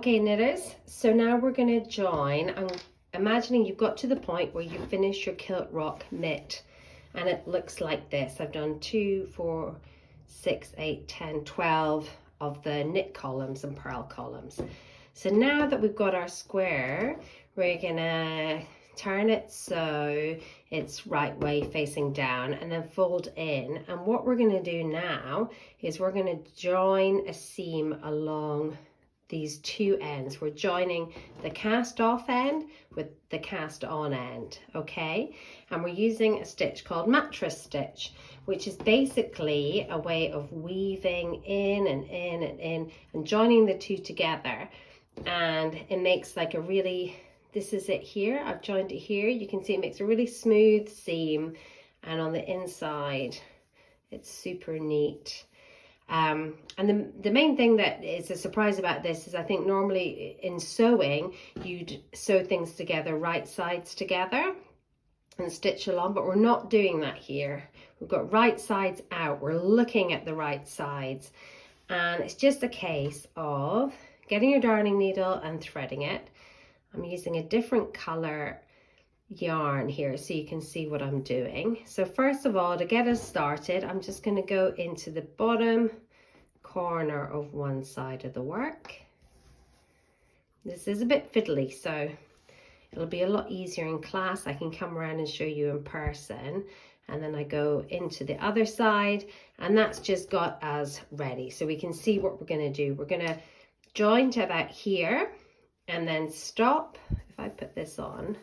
Okay, knitters, so now we're going to join. I'm imagining you've got to the point where you finish your Kilt Rock knit, and it looks like this. I've done 2, 4, 6, 8, 10, 12 of the knit columns and purl columns. So now that we've got our square, we're going to turn it so it's right way facing down and then fold in. And what we're going to do now is we're going to join a seam along these two ends. We're joining the cast off end with the cast on end, okay? And we're using a stitch called mattress stitch, which is basically a way of weaving in and in and in and joining the two together. And it makes like a really, this is it here, I've joined it here. You can see it makes a really smooth seam, and on the inside it's super neat. And the main thing that is a surprise about this is I think normally in sewing you'd sew things together, right sides together and stitch along, but we're not doing that here. We've got right sides out, we're looking at the right sides, and it's just a case of getting your darning needle and threading it. I'm using a different color yarn here so you can see what I'm doing. So first of all, to get us started, I'm just going to go into the bottom corner of one side of the work. This is a bit fiddly, so it'll be a lot easier in class. I can come around and show you in person, and then I go into the other side, and that's just got us ready so we can see what we're going to do. We're going to join to about here and then stop. If I put this on,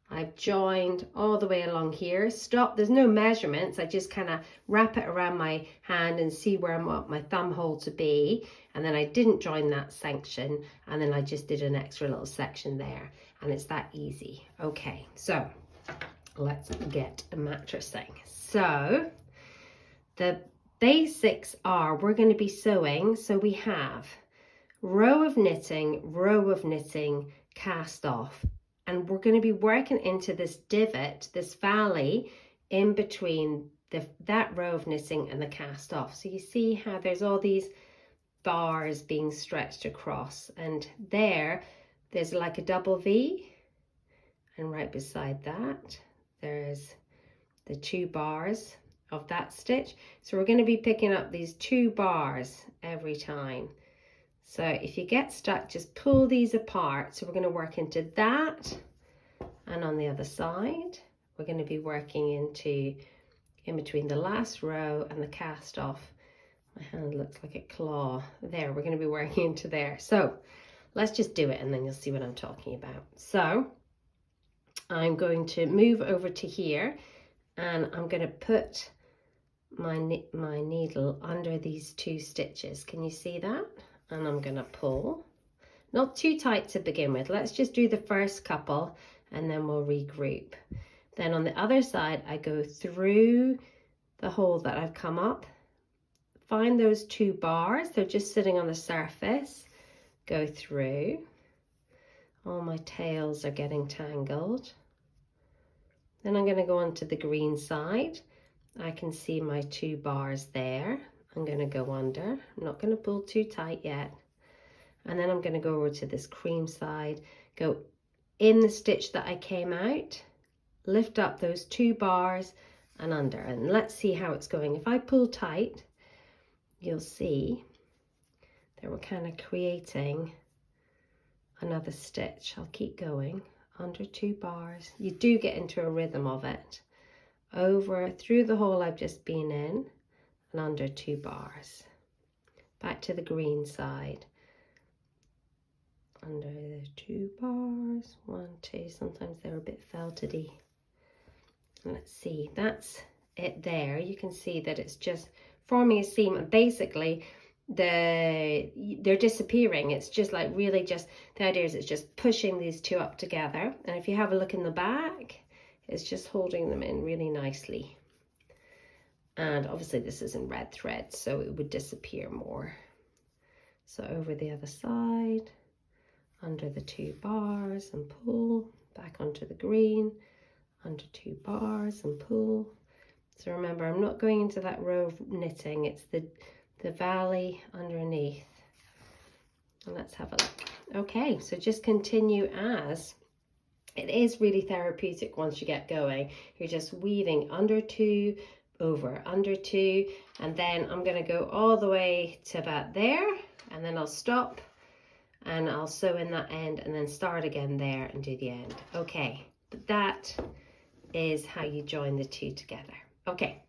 I've joined all the way along here, stop, there's no measurements, I just kind of wrap it around my hand and see where I want my thumb hole to be, and then I didn't join that section, and then I just did an extra little section there, and it's that easy. Okay, so let's get mattressing. So the basics are, we're going to be sewing, so we have row of knitting, cast off. And we're going to be working into this divot, this valley in between that row of knitting and the cast off. So you see how there's all these bars being stretched across, and there's like a double V, and right beside that there's the 2 bars of that stitch. So we're going to be picking up these 2 bars every time. So if you get stuck, just pull these apart. So we're going to work into that, and on the other side, we're going to be working in between the last row and the cast off. My hand looks like a claw. There, we're going to be working into there. So let's just do it, and then you'll see what I'm talking about. So I'm going to move over to here, and I'm going to put my needle under these 2 stitches. Can you see that? And I'm going to pull, not too tight to begin with. Let's just do the first couple and then we'll regroup. Then on the other side, I go through the hole that I've come up, find those 2 bars, they're just sitting on the surface, go through. All my tails are getting tangled. Then I'm going to go on to the green side. I can see my 2 bars there. I'm going to go under. I'm not going to pull too tight yet. And then I'm going to go over to this cream side, go in the stitch that I came out, lift up those 2 bars and under. And let's see how it's going. If I pull tight, you'll see that we're kind of creating another stitch. I'll keep going under 2 bars. You do get into a rhythm of it. Over through the hole I've just been in, and under 2 bars. Back to the green side. Under the 2 bars, 1, 2, sometimes they're a bit felted-y. Let's see, that's it there. You can see that it's just forming a seam, and basically they're disappearing. It's just like really just, the idea is it's just pushing these 2 up together, and if you have a look in the back, it's just holding them in really nicely. And obviously this is in red thread, so it would disappear more. So over the other side, under the 2 bars and pull, back onto the green, under 2 bars and pull. So remember, I'm not going into that row of knitting, it's the valley underneath. And let's have a look. Okay, so just continue as. It is really therapeutic once you get going. You're just weaving under 2, over, under 2, and then I'm going to go all the way to about there, and then I'll stop and I'll sew in that end and then start again there and do the end. Okay, but that is how you join the 2 together. Okay,